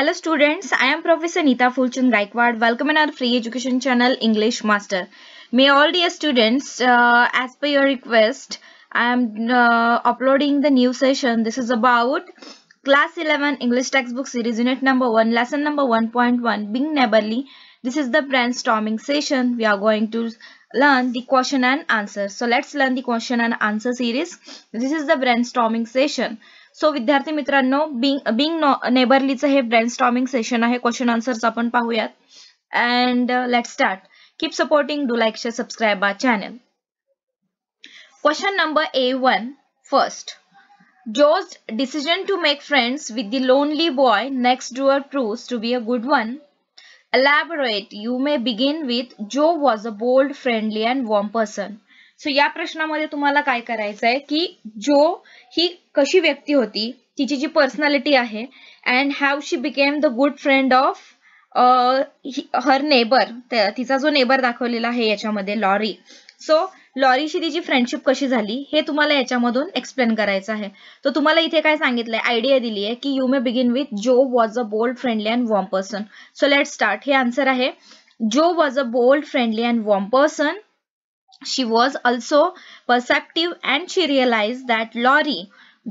Hello students, I am Professor Neeta Fulchand Gaikwad. Welcome in our free education channel English Master. May all dear students, as per your request, I am uploading the new session. This is about Class 11 English Textbook Series Unit number 1, Lesson number 1.1, Being Neighborly. This is the brainstorming session. We are going to learn the question and answer. So let's learn the question and answer series. This is the brainstorming session. So विद्यार्थी मित्रांनो being नेबरलीचं हे brainstorming session आहे. Question answers आपण पाहूयात. And let start. Keep supporting, do like, share, subscribe our channel. Question number A1 first. Joe's decision to make friends with the lonely boy next door proves to be a good one. Elaborate. You may begin with Joe was a bold, friendly and warm person. So या प्रश्नामध्ये तुम्हाला काय करायचं आहे की जो ही कशी व्यक्ती होती, तिची जी पर्सनॅलिटी आहे, and how she became the good friend of her neighbour. तिचा जो नेबर दाखवलेला आहे याच्यामध्ये लॉरी. सो लॉरीशी तिची फ्रेंडशिप कशी झाली हे तुम्हाला याच्यामधून एक्सप्लेन करायचं आहे. तर तुम्हाला इथे काय सांगितलंय, आयडिया दिली आहे की you may begin with Joe was a bold, friendly and warm person. So let start. हे आन्सर आहे. Joe was a bold, friendly and warm person. She was also perceptive and she realized that Laurie,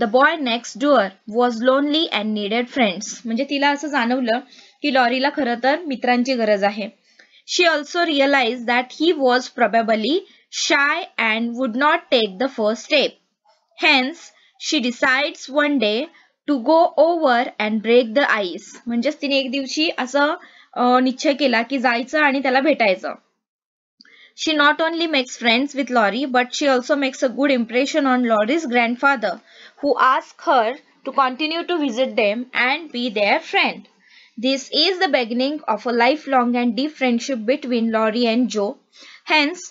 the boy next door, was lonely and needed friends. म्हणजे तिला असं जाणवलं की लॉरीला खरं तर मित्रांची गरज आहे. She also realized that he was probably shy and would not take the first step. Hence, she decides one day to go over and break the ice. म्हणजेच तिने एक दिवशी असं निश्चय केला की जायचं आणि त्याला भेटायचं. She not only makes friends with Laurie, but she also makes a good impression on Laurie's grandfather, who asks her to continue to visit them and be their friend. This is the beginning of a lifelong and deep friendship between Laurie and Joe. Hence,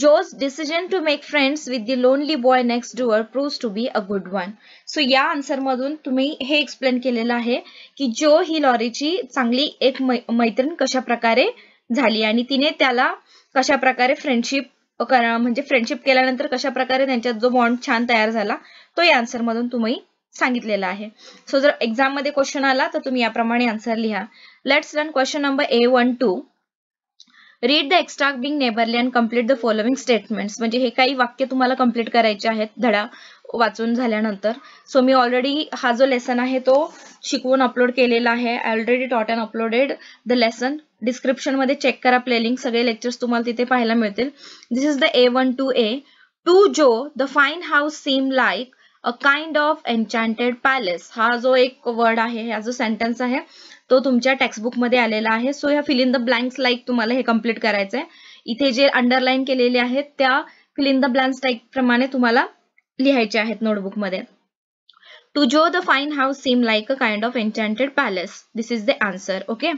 Joe's decision to make friends with the lonely boy next door proves to be a good one. So या answer मधून तुम्ही हे explain केलेलं आहे की जो ही लॉरीची चांगली एक मैत्रीण कशा प्रकारे झाली आणि तिने त्याला कशा प्रकारे फ्रेंडशिप म्हणजे फ्रेंडशिप केल्यानंतर कशा प्रकारे त्यांच्यात जो बॉन्ड छान तयार झाला तो या आन्सर मधून तुम्ही सांगितलेला आहे. सो जर एक्झाम मध्ये क्वेश्चन आला तर तुम्ही याप्रमाणे आन्सर लिहा. Let's learn question number A12. Read the extract being neighbourly and complete the following statements. म्हणजे हे काही वाक्य तुम्हाला कम्प्लीट करायचे आहेत धडा वाचून झाल्यानंतर. सो मी ऑलरेडी हा जो लेसन आहे तो शिकवून अपलोड केलेला आहे. I already taught and uploaded the lesson. Description मध्ये चेक करा प्ले लिंक. सगळे लेक्चर्स तुम्हाला तिथे पाहायला मिळतील. This is the A12A. To जो the fine house seem like a kind of enchanted palace. हा जो एक वर्ड आहे, हा जो सेंटेन्स आहे तो तुमच्या टेक्स्टबुक मध्ये आलेला आहे. सो ह्या fill in the blanks like तुम्हाला हे कम्प्लीट करायचंय. इथे जे अंडरलाईन केलेले आहेत त्या fill in the blanks type प्रमाणे तुम्हाला लिहायचे आहेत नोटबुक मध्ये. To Joe, the fine house seemed like a kind of enchanted palace. This is the answer. Okay.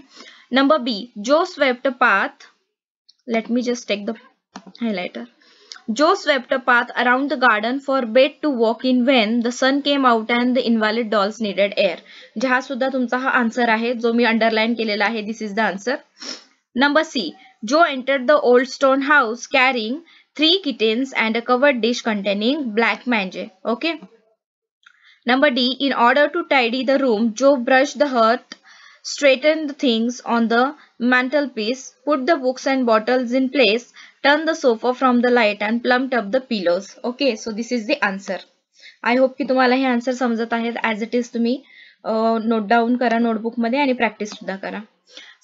Number B. Joe swept a path. Let me just take the highlighter. Joe swept a path around the garden for Bet to walk in when the sun came out and the invalid dolls needed air. हा सुद्धा तुमचा हा answer आहे जो मी underline केलेला आहे. This is the answer. Number C. Joe entered the old stone house carrying 3 kittens and a covered dish containing black mange. Okay. Number D. In order to tidy the room, Joe brushed the hearth, straightened the things on the mantelpiece, put the books and bottles in place, turned the sofa from the light and plumped up the pillows. Okay, so this is the answer. I hope की तुम्हाला हे answer समजत आहेत. As it is तुम्ही note down करा notebook मध्ये आणि practice सुद्धा करा.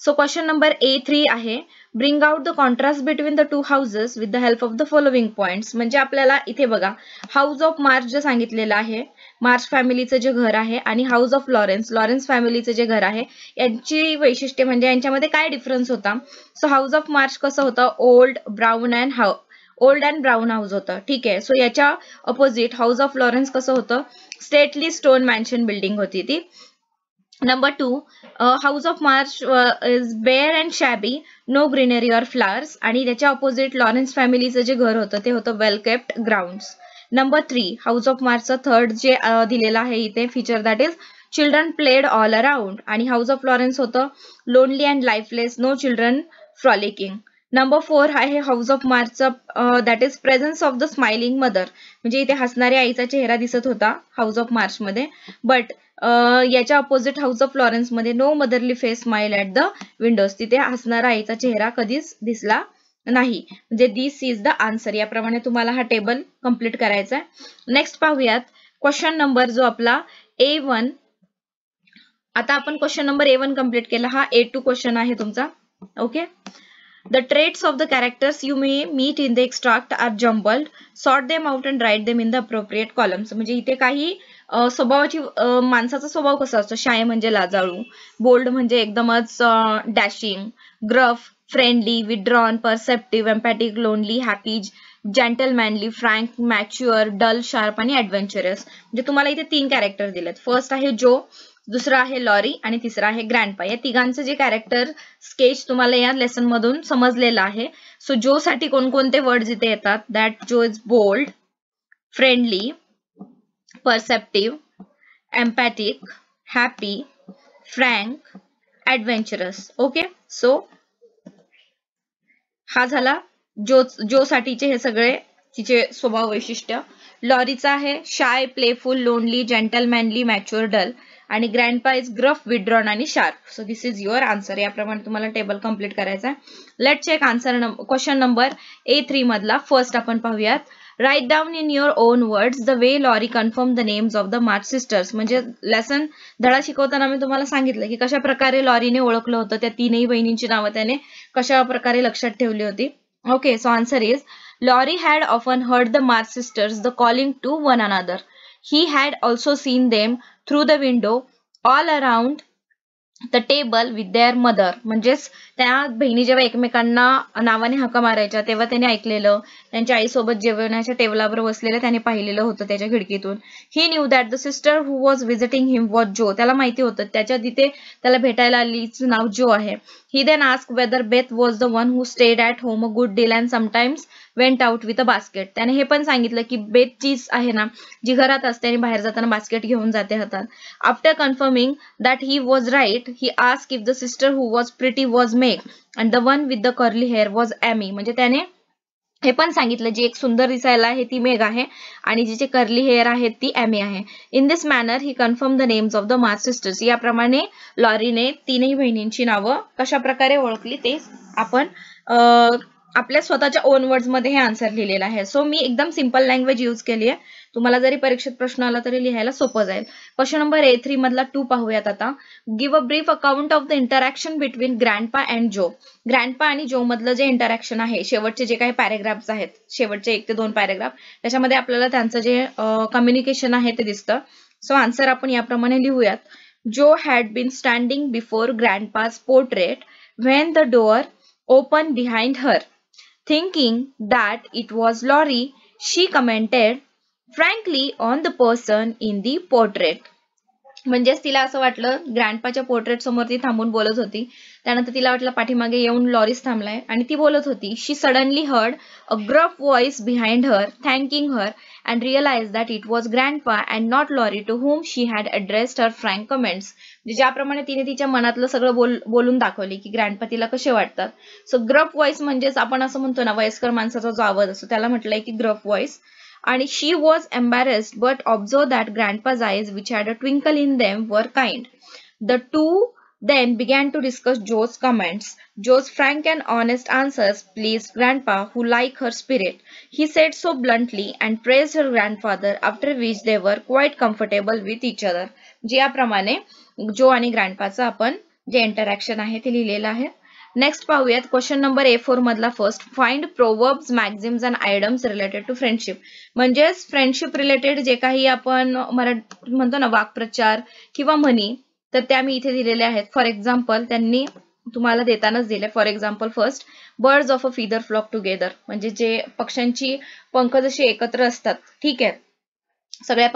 सो क्वेश्चन नंबर A3 आहे. Bring out the contrast between the two houses with the help of the following points. म्हणजे आपल्याला इथे बघा हाऊस ऑफ मार्च जे सांगितलेलं आहे, मार्च फॅमिलीचं जे घर आहे, आणि हाऊस ऑफ लॉरेन्स फॅमिलीचं जे घर आहे, यांची वैशिष्ट्ये म्हणजे यांच्यामध्ये काय डिफरन्स होता. सो हाऊस ऑफ मार्च कसं होतं, ओल्ड अँड ब्राऊन हाऊस होतं. ठीक आहे. सो याच्या अपोजिट हाऊस ऑफ लॉरेन्स कसं होतं, स्टेटली स्टोन मॅन्शन बिल्डिंग होती ती. Number 2, House of March is bare and shabby, no greenery or flowers. आणि त्याच्या ऑपोजिट लॉरेन्स फॅमिलीचं जे घर होतं ते होतं well kept grounds. Number 3, House of Marchचं थर्ड जे दिलेलं आहे इथे feature that is children played all around. आणि हाऊस ऑफ लॉरेन्स होतं lonely and lifeless, no children frolicking. Number 4 आहे हाऊस ऑफ मार्चचं that is presence of the smiling mother. म्हणजे इथे हसणाऱ्या आईचा चेहरा दिसत होता हाऊस ऑफ मार्च मध्ये. बट याच्या अपोजिट हाऊस ऑफ फ्लॉरेन्स मध्ये no motherly face smile at the windows, तिथे हसणारा आईचा चेहरा कधीच दिसला नाही. म्हणजे दिस इज द आन्सर. याप्रमाणे तुम्हाला हा टेबल कंप्लीट करायचा आहे. नेक्स्ट पाहूयात क्वेश्चन नंबर जो आपला A1. आता आपण क्वेश्चन नंबर A1 कंप्लीट केला. हा A2 क्वेश्चन आहे तुमचा. Okay. The traits of the characters you may meet in the extract are jumbled. Sort them out and write them in the appropriate columns. म्हणजे इथे काही स्वभावाची माणसाचा स्वभाव कसा असतो. शाय म्हणजे लाजाळू, बोल्ड म्हणजे एकदमच dashing, gruff friendly, withdrawn, perceptive, empathic, lonely, happy, gentlemanly, frank, mature, dull, sharp आणि ॲडव्हेंचरस. म्हणजे तुम्हाला इथे 3 कॅरेक्टर दिलेत. फर्स्ट आहे जो, दुसरा आहे लॉरी आणि तिसरा आहे ग्रँडपा. या तिघांचं जे कॅरेक्टर स्केच तुम्हाला या लेसन मधून समजलेलं आहे. सो जो साठी कोणकोणते वर्ड्स इथे येतात. That Jo is bold, friendly, perceptive, empathic, happy, frank, adventurous. Okay. So हा झाला जो साठीचे हे सगळे तिचे स्वभाव वैशिष्ट्य. लॉरीचा आहे shy, playful, lonely, gentlemanly, mature, dull आणि ग्रँडपा इज ग्रफ, विथड्रॉन आणि sharp. So this is your answer. याप्रमाणे तुम्हाला टेबल कंप्लीट करायचा आहे. Let check answer. Question number A3 मधला फर्स्ट आपण पाहूयात. Write down in your own words the way Laurie confirm the names of the March sisters. म्हणजे lesson धडा शिकवताना मी तुम्हाला सांगितलं की कशा प्रकारे लॉरीने ओळखलं होतं, त्या तीनही बहिणींची नावं त्याने कशा प्रकारे लक्षात ठेवली होती. Okay. So answer is Laurie had often heard the March sisters the calling to one another. He had also seen them through the window all around the table with their mother. म्हणजेच त्या बहिणी जेव्हा एकमेकांना नावाने हाका मारायच्या तेव्हा त्याने ऐकलेलं, त्यांच्या आईसोबत जेवणाच्या टेबलावर बसलेलं त्याने पाहिलेलं होतं त्याच्या खिडकीतून. He knew that the sister who was visiting him was Jo. त्याला माहिती होतं त्याच्या तिथे त्याला भेटायला आलीचं नाव जो आहे. He then asked whether Beth was the one who stayed at home a good deal and sometimes went out with a basket. त्याने हे पण सांगितलं की बेथ चीज आहे ना, जी घरात असते आणि बाहेर जाताना बास्केट घेऊन जाते हातात. After confirming that he was right, he asked if the sister who was pretty was Meg and the one with the curly hair was Amy. म्हणजे त्याने हे पण सांगितलं जी एक सुंदर दिसायला आहे ती मेग आहे आणि जिचे कर्ली हेअर आहेत ती ॲमी आहे. In this manner he confirm the names of the March sisters. याप्रमाणे लॉरीने तीनही बहिणींची नावं कशा प्रकारे ओळखली ते आपण आपल्या स्वतःच्या ओन वर्ड्स मध्ये हे आन्सर लिहिलेलं आहे. सो मी एकदम सिंपल लँग्वेज यूज केली आहे. तुम्हाला जरी परीक्षेत प्रश्न आला तरी लिहायला सोपं जाईल. क्वेश्चन नंबर A3 मधला 2 पाहूयात आता. Give a brief account of the interaction between grandpa and जो. ग्रँडपा आणि जो मधलं जे इंटरॅक्शन आहे, शेवटचे जे काही पॅरेग्राफ्स आहेत, शेवटचे 1 ते 2 पॅरेग्राफ, त्याच्यामध्ये आपल्याला त्यांचं जे कम्युनिकेशन आहे ते दिसतं. सो आन्सर आपण याप्रमाणे लिहूयात. Jo had been standing before grandpa's portrait when the door open behind her. Thinking that it was Laurie, she commented frankly on the person in the portrait. म्हणजेच तिला असं वाटलं, ग्रँडपाच्या पोर्ट्रेट समोर ती थांबून बोलत होती, त्यानंतर तिला वाटलं पाठीमागे येऊन लॉरीस थांबलाय आणि ती बोलत होती. She suddenly heard a gruff voice behind her thanking her and realized that it was grandpa and not Laurie to whom she had addressed her frank comments. ज्याप्रमाणे तिने तिच्या मनातलं सगळं बोलून दाखवली की ग्रँडपा तिला कसे वाटतात. सो ग्रफ व्हॉइस म्हणजेच आपण असं म्हणतो ना, वयस्कर माणसाचा जो आवाज असतो त्याला म्हटलंय की ग्रफ व्हॉइस. आणि she was embarrassed but observed that grandpa's eyes which had a twinkle in them were kind. The two then began to discuss Joe's comments. Joe's frank and honest answers pleased Grandpa, who liked her spirit. He said so bluntly and praised her grandfather, after which they were quite comfortable with each other. ज्याप्रमाणे जो आणि ग्रँडपाचं आपण जे interaction आहे ते लिहिलेलं आहे. Next पाहूयात क्वेश्चन नंबर A4 मधला first. Find proverbs, maxims and idioms related to friendship. म्हणजेच फ्रेंडशिप रिलेटेड जे काही आपण मराठी म्हणतो ना वाक्प्रचार किंवा म्हणी, तर त्या मी इथे दिलेल्या आहेत. फॉर एक्झाम्पल त्यांनी तुम्हाला देतानाच दिले. For example first, birds of a feather flock together. म्हणजे जे पक्ष्यांची पंख जशी एकत्र असतात, ठीक आहे, सगळे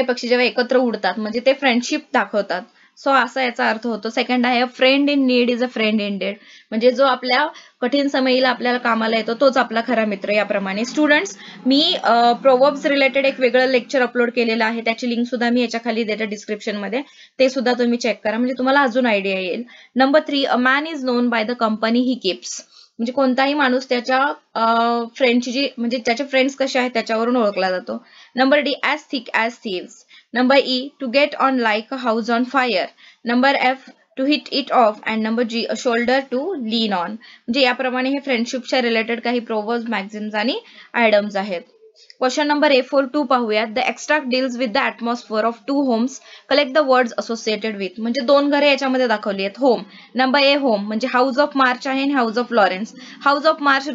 पक्षी जेव्हा एकत्र उडतात म्हणजे ते फ्रेंडशिप दाखवतात. सो असा याचा अर्थ होतो. सेकंड आहे, friend in need is a friend in dead. म्हणजे जो आपल्या कठीण समयीला आपल्याला कामाला येतो तोच आपला खरा मित्र. याप्रमाणे स्टुडंट्स, मी प्रोवर्ब्स रिलेटेड एक वेगळं लेक्चर अपलोड केलेलं आहे, त्याची लिंक सुद्धा मी याच्या खाली देते डिस्क्रिप्शन मध्ये, ते सुद्धा तुम्ही चेक करा म्हणजे तुम्हाला अजून आयडिया येईल. Number 3, a man is known by the company he keeps. म्हणजे कोणताही माणूस त्याच्या फ्रेंडची जी म्हणजे त्याचे फ्रेंड्स कसे आहेत त्याच्यावरून ओळखला जातो. Number D, as thick as thieves. Number E, to get on like a house on fire. Number F, to hit it off. And number G, a shoulder to lean on. म्हणजे याप्रमाणे हे फ्रेंडशिपच्या related काही proverbs, मॅक्झिम्स आणि आयडम्स आहेत. Question number A42 पाहूयात. The extract deals with the atmosphere of two homes. Collect the words associated with. म्हणजे दोन घरे याच्यामध्ये दाखवली आहेत. होम, नंबर ए होम म्हणजे हाऊस ऑफ मार्च आहे आणि house of Laurence. House of March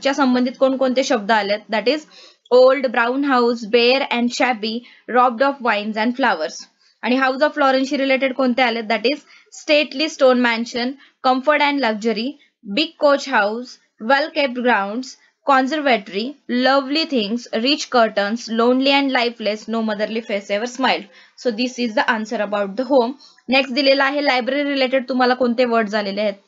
च्या संबंधित कोणकोणते शब्द आलेत? That is old, brown house, bare and shabby, robbed of vines and flowers. आणि हाऊस ऑफ लॉरेन्सशी रिलेटेड कोणते आलेत? That is stately stone mansion, comfort and luxury, big coach house, well capped grounds, conservatory, lovely things, rich curtains, lonely and lifeless, no motherly face ever smiled. So this is the answer about the home. Next दिलेला आहे library related तुम्हाला कोणते words आलेले आहेत?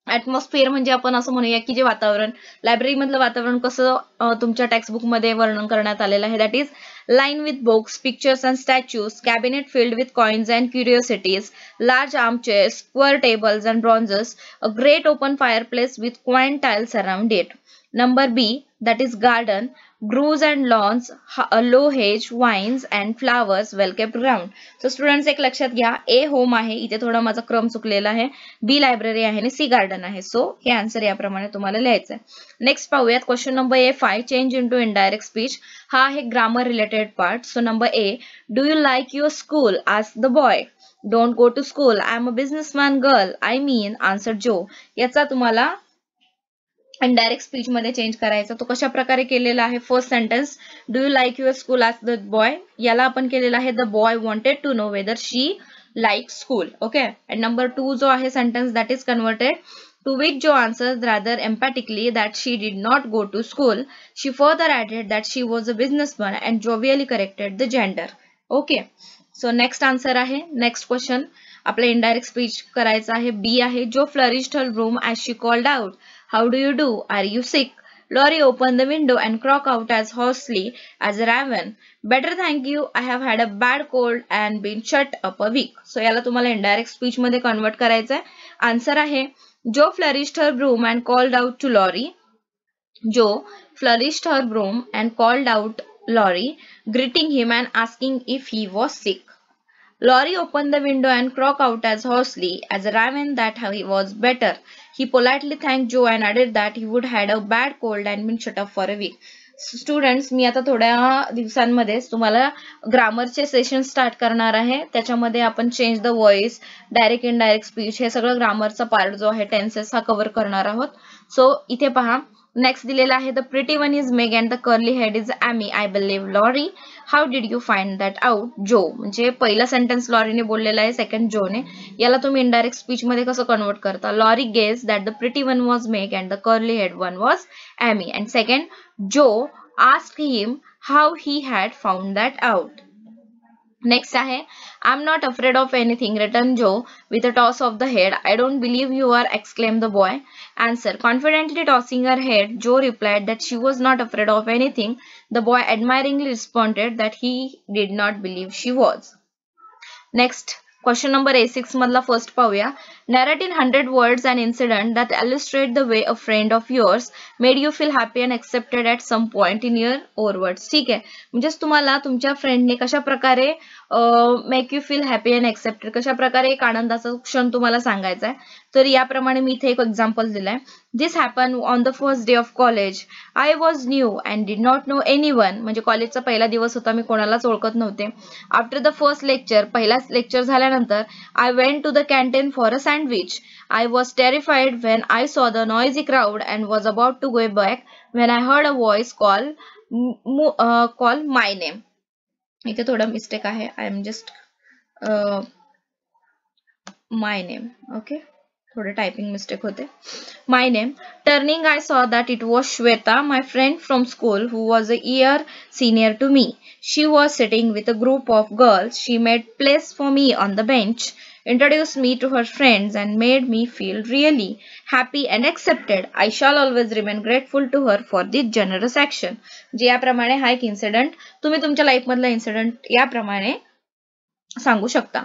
Atmosphere म्हणजे आपण असं म्हणूया की जे वातावरण, लायब्ररी मधलं वातावरण कसं तुमच्या टेक्स्टबुक मध्ये वर्णन करण्यात आलेलं आहे. That is line with books, pictures and statues, cabinet filled with coins and curiosities, large arm chairs, square tables and bronzes, a great open fireplace with quaint tiles around it. Number B, that is garden, groves and lawns, low hedge, vines and flowers, well kept ground. So students एक लक्षात घ्या, A home आहे, इथे थोडा माझा क्रम चुकलेला आहे, B library आहे आणि C गार्डन आहे. सो हे आन्सर याप्रमाणे तुम्हाला लिहायचं आहे. नेक्स्ट पाहूयात question number A5, change into indirect speech. हा आहे grammar related part. So number A, do you like your school? Ask the boy. Don't go to school, I am a businessman girl, I mean, answer Joe. याचा तुम्हाला indirect speech मध्ये change करायचा. तो कशा प्रकारे केलेला आहे? First sentence, do you like your school ask the boy, याला आपण केलेला आहे the boy wanted to know whether she like school. Okay. And number 2 जो आहे sentence, that is converted, to which Joe answered rather emphatically that she did not go to school. She further added that she was a businessman and jovially corrected the gender. Okay. So next answer आहे. Next question आपल्या indirect speech करायचं आहे. बी आहे, जो flourished her broom as she called out, how do you do? Are you sick? Laurie opened the window and croaked out as hoarsely as a raven, better thank you, I have had a bad cold and been shut up a week. So याला तुम्हाला indirect speech मध्ये convert करायचं आहे. Answer आहे, जो flourished her broom and called out to Laurie. जो flourished her broom and called out Laurie, greeting him and asking if he was sick. Laurie opened the window and croaked out as hoarsely as a raven that he was better. He politely thanked Joe and added that he would had a bad cold and been shut up for a week. Students, मी आता थोड्या दिवसांमध्येच तुम्हाला ग्रामरचे session start करणार आहे. त्याच्यामध्ये आपण change the voice, direct indirect speech, हे सगळं ग्रामरचा पार्ट जो आहे टेन्सेस हा कव्हर करणार आहोत. सो इथे पहा, नेक्स्ट दिलेला आहे, the pretty one is Meg and the curly head is Amy, I believe Laurie, how did you find that out? जो म्हणजे पहिला सेंटेन्स लॉरीने बोललेला आहे, सेकंड जोने. याला तुम्ही इनडायरेक्ट स्पीच मध्ये कसं कन्वर्ट करता? Laurie guess that the pretty one was Meg and the curly head one was Amy. And second, Joe asked him how he had found that out. Next आहे, I'm not afraid of anything, returned Joe with a toss of the head. I don't believe you are, exclaimed the boy. Answer, confidently tossing her head, Joe replied that she was not afraid of anything. The boy admiringly responded that he did not believe she was. Next, question number A6 मधला first पाहूया. Narrate in 100 words an incident that illustrate the way a friend of yours made you feel happy and accepted at some point in your own words. ठीक आहे, म्हणजेच तुम्हाला तुमच्या फ्रेंडने कशा प्रकारे make you feel happy and accepted, कशा प्रकारे एक आनंदाचा क्षण तुम्हाला सांगायचा आहे. तर याप्रमाणे मी इथे एक एक्झाम्पल दिलाय. This happen on the first day of college, I was new and did not know anyone, म्हणजे कॉलेजचा पहिला दिवस होता, मी कोणालाच ओळखत नव्हते. आफ्टर द फर्स्ट लेक्चर, पहिला लेक्चर झाल्यानंतर, I went to the canteen for a sandwich. I was terrified when I saw the noisy crowd and was about to go back when I heard a voice call my name. इथे थोडा mistake आहे. I am just my name. Okay. थोडे typing mistake होते. My name. Turning, I saw that it was Shweta, my friend from school, who was a year senior to me. She was sitting with a group of girls. She made place for me on the bench, introduced me to her friends, and made me feel really happy and accepted. I shall always remain grateful to her for this generous action. जे याप्रमाणे हा एक incident तुम्ही तुमच्या life मधला incident याप्रमाणे सांगू शकता.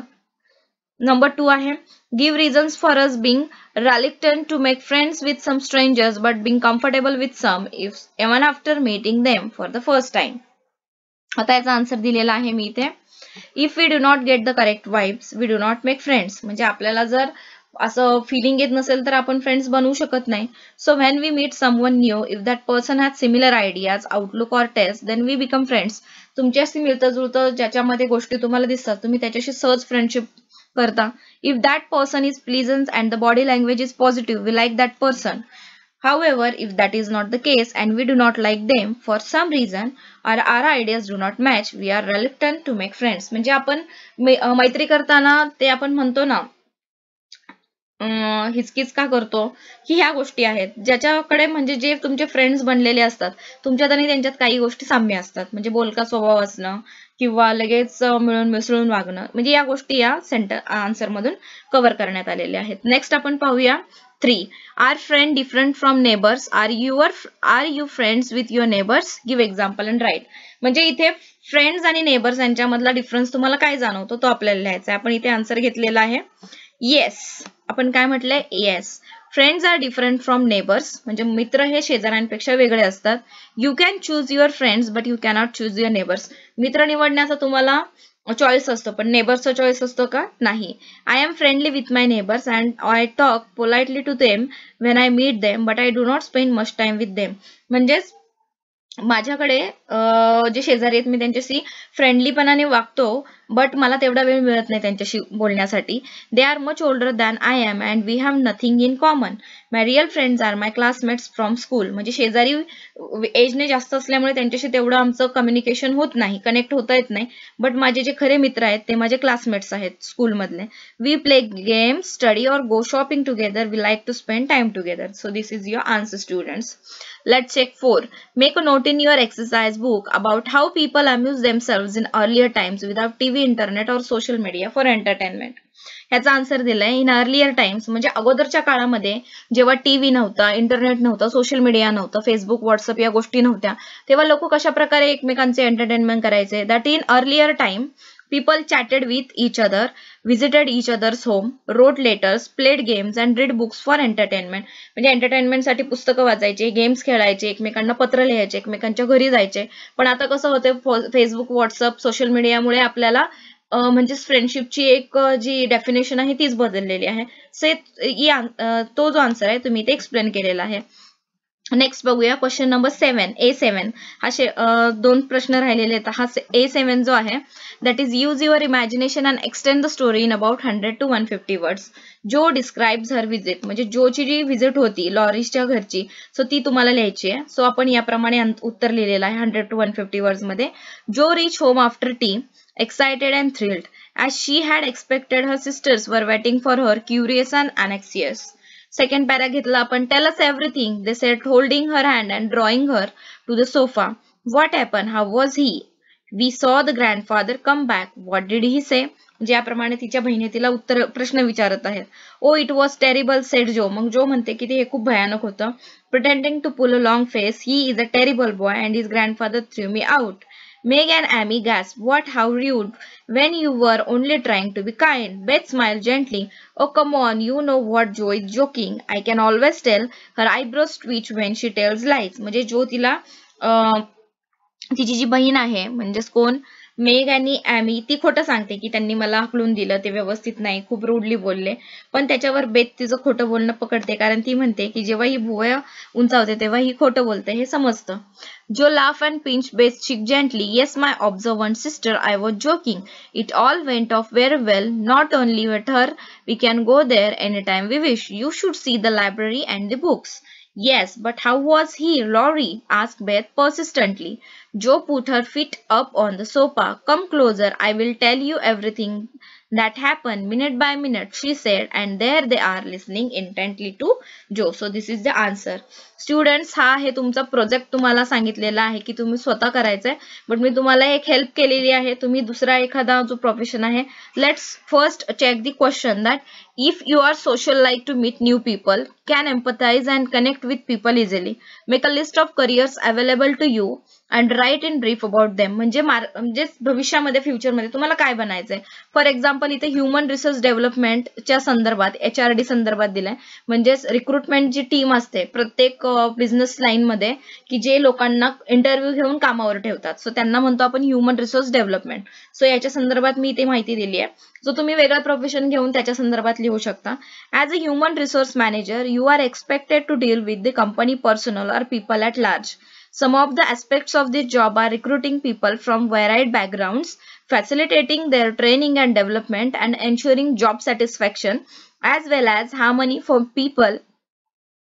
Number 2 आहे, give reasons for us being reluctant to make friends with some strangers but being comfortable with some even after meeting them for the first time. आता याचा आन्सर दिलेला आहे मी इथे. If we do not get the correct vibes we do not make friends. म्हणजे आपल्याला जर असं फिलिंग येत नसेल तर आपण फ्रेंड्स बनवू शकत नाही. So when we meet someone new if that person has similar ideas outlook or taste then we become friends. तुमच्याशी मिळतं जुळतं ज्याच्यामध्ये गोष्टी तुम्हाला दिसतात तुम्ही त्याच्याशी सहज फ्रेंडशिप करता. If that person is pleasant and the body language is positive we like that person. However, if that is not the case and we do not like them for some reason or our ideas do not match, we are reluctant to make friends. म्हणजे आपण मैत्री करताना ते आपण म्हणतो ना हिचकिच का करतो की ह्या गोष्टी आहेत ज्याच्याकडे म्हणजे जे तुमचे फ्रेंड्स बनलेले असतात तुमच्यात आणि त्यांच्यात काही गोष्टी साम्य असतात. म्हणजे बोलका स्वभाव असणं किंवा लगेच मिळून मिसळून वागणं म्हणजे या गोष्टी या आन्सर मधून कव्हर करण्यात आलेल्या आहेत. नेक्स्ट आपण पाहूया 3. Are friends different from neighbors? Are you friends with your neighbors? Give example and write. म्हणजे इथे फ्रेंड्स आणि नेबर्स यांच्यामधला डिफरन्स तुम्हाला काय जाणवतो तो आपल्याला लिहायचा आहे. आपण इथे आन्सर घेतलेला आहे येस. आपण काय म्हटलंय yes. Friends are different from neighbours म्हणजे मित्र हे शेजाऱ्यांपेक्षा वेगळे असतात. You can choose your friends but you cannot choose your neighbours. मित्र निवडण्याचा तुम्हाला चॉईस असतो पण नेबर्सचा चॉईस असतो का नाही. I am friendly with my neighbours and I talk politely to them when I meet them but I do not spend much time with them. म्हणजेच माझ्याकडे जे शेजारी आहेत मी त्यांच्याशी फ्रेंडलीपणाने वागतो बट मला तेवढा वेळ मिळत नाही त्यांच्याशी बोलण्यासाठी. They are much older than I am and we have nothing in common. My real friends are my classmates from school. म्हणजे शेजारी एजने जास्त असल्यामुळे त्यांच्याशी तेवढं आमचं कम्युनिकेशन होत नाही कनेक्ट होता येत नाही बट माझे जे खरे मित्र आहेत ते माझे क्लासमेट्स आहेत स्कूलमधले. वी प्ले गेम्स स्टडी और go shopping together. We like to spend time together. So this is your answer students. Let's check 4. Make a note in your exercise book about how people amuse themselves in earlier times without TV, internet or social media for entertainment. ह्याचा answer दिलाय in earlier times म्हणजे अगोदरच्या काळामध्ये जेव्हा TV नव्हता internet नव्हतं social media नव्हतं Facebook WhatsApp या गोष्टी नव्हत्या तेव्हा लोक कशा प्रकारे एकमेकांचे एंटरटेनमेंट करायचे. That in earlier time people chatted with each other, visited each other's home, wrote letters, played games and read books for entertainment. म्हणजे एंटरटेनमेंट साठी पुस्तकं वाचायचे गेम्स खेळायचे एकमेकांना पत्र लिहायचे एकमेकांच्या घरी जायचे. पण आता कसं होतं फेसबुक व्हॉट्सअप सोशल मीडियामुळे आपल्याला म्हणजे फ्रेंडशिपची एक जी डेफिनेशन आहे तीच बदललेली आहे. तो जो आन्सर आहे तुम्ही ते एक्सप्लेन केलेला आहे. नेक्स्ट बघूया क्वेश्चन नंबर 7 A7. हा 2 प्रश्न राहिलेले आहेत. हा A7 जो आहे that is use your imagination and extend the story in about 100 to 150 words. जो डिस्क्राइब्स हर विजिट म्हणजे जोची जी विजिट होती लॉरीसच्या घरची सो ती तुम्हाला लिहायची आहे. सो आपण याप्रमाणे उत्तर लिहिलेलं आहे 100 to 150 वर्ड्स मध्ये. जो reach home after T excited and thrilled as she had expected her sisters were waiting for her curious and anxious. Second para घेतला आपण tell us everything they said holding her hand and drawing her to the sofa. What happened? How was he? We saw the grandfather come back. What did he say? ज्याप्रमाणे तिच्या बहिणी तिला उत्तर प्रश्न विचारत आहेत. Oh it was terrible said Joe. मग जो म्हणते की ते खूप भयानक होतं. Pretending to pull a long face he is a terrible boy and his grandfather threw me out. Meg and Amy gasped. What? How rude. When you were only trying to be kind. Beth smiled gently. Oh, come on. You know what Joe is joking. I can always tell. Her eyebrows twitch when she tells lies. म्हणजे जो तिला तिची जी बहीण आहे म्हणजेच कोण मेग आणि Amy ती खोटं सांगते की त्यांनी मला हकलून दिलं ते व्यवस्थित नाही खूप रूडली बोलले. पण त्याच्यावर बेथ तिचं खोटं बोलणं पकडते कारण ती म्हणते की जेव्हा ही भुवया उंचावते तेव्हा ही खोटं बोलते हे समजतं. जो laugh and pinch Beth's cheek gently. Yes, my observant sister, I was joking. It all went off very well. Not only with her, we can go there anytime we wish. You should see the library and the books. Yes, but how was he, Laurie? Asked Beth persistently. Joe put her feet up on the sofa. Come closer, I will tell you everything that happened minute by minute, she said, and there they are listening intently to Joe. So this is the answer. Students, हा आहे तुमचा project तुम्हाला सांगितलेला आहे की तुम्ही स्वतः करायचंय बट मी तुम्हाला एक हेल्प केलेली आहे. तुम्ही दुसरा एखादा जो प्रोफेशन आहे let's first check the question that if you are social, like to meet new people, can empathize and connect with people easily, make a list of careers available to you and write in brief about them. म्हणजे भविष्यामध्ये फ्युचरमध्ये तुम्हाला काय बनायचंय. For example इथे human resource डेव्हलपमेंटच्या संदर्भात HRD संदर्भात दिलाय. म्हणजेच रिक्रुटमेंट जी टीम असते प्रत्येक बिझनेस लाईन मध्ये की जे लोकांना इंटरव्ह्यू घेऊन कामावर ठेवतात, सो त्यांना म्हणतो आपण ह्युमन रिसोर्स डेव्हलपमेंट. सो याच्या संदर्भात मी इथे माहिती दिली आहे. जो तुम्ही वेगळं प्रोफेशन घेऊन त्याच्या संदर्भात लिहू शकता. As a human resource manager you are expected to deal with the company personal or people at large. Some of the aspects of this job are recruiting people from varied backgrounds, facilitating their training and development, and ensuring job satisfaction, as well as harmony for people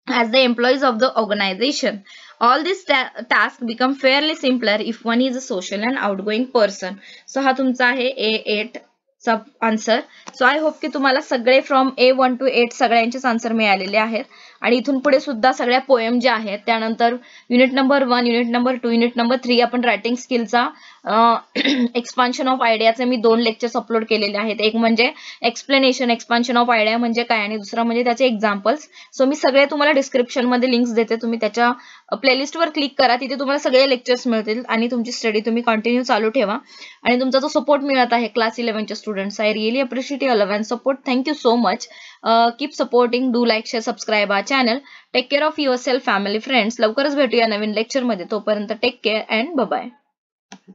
as the employees of the organization. All these tasks become fairly simpler if one is a social and outgoing person. So हा तुमचा आहे A8 sub answer. So I hope की तुम्हाला सगळे from A1 to 8 सगळ्यांचेच answer मिळालेले आहेत. आणि इथून पुढे सुद्धा सगळ्या पोएम ज्या आहेत, त्यानंतर unit number 1, unit number 2, unit number 3 आपण रायटिंग स्किलचा एक्सपान्शन ऑफ आयडियाचे मी 2 लेक्चर्स अपलोड केलेले आहेत. एक म्हणजे एक्सप्लेनेशन एक्सपान्शन ऑफ आयडिया म्हणजे काय आणि दुसरा म्हणजे त्याचे एक्झाम्पल्स. सो मी सगळे तुम्हाला डिस्क्रिप्शन मध्ये लिंक्स देते, तुम्ही त्याच्या प्लेलिस्टवर क्लिक करा, तिथे तुम्हाला सगळे लेक्चर्स मिळतील आणि तुमची स्टडी तुम्ही कंटिन्यू चालू ठेवा. आणि तुमचा जो सपोर्ट मिळत आहे क्लास 11च्या students, I really appreciate your love and support. Thank you so much. Keep supporting, do like, share, subscribe our channel. Take care of your self, family, friends. लवकरच भेटूया नवीन लेक्चर मध्ये. तोपर्यंत टेक केअर अँड बाय.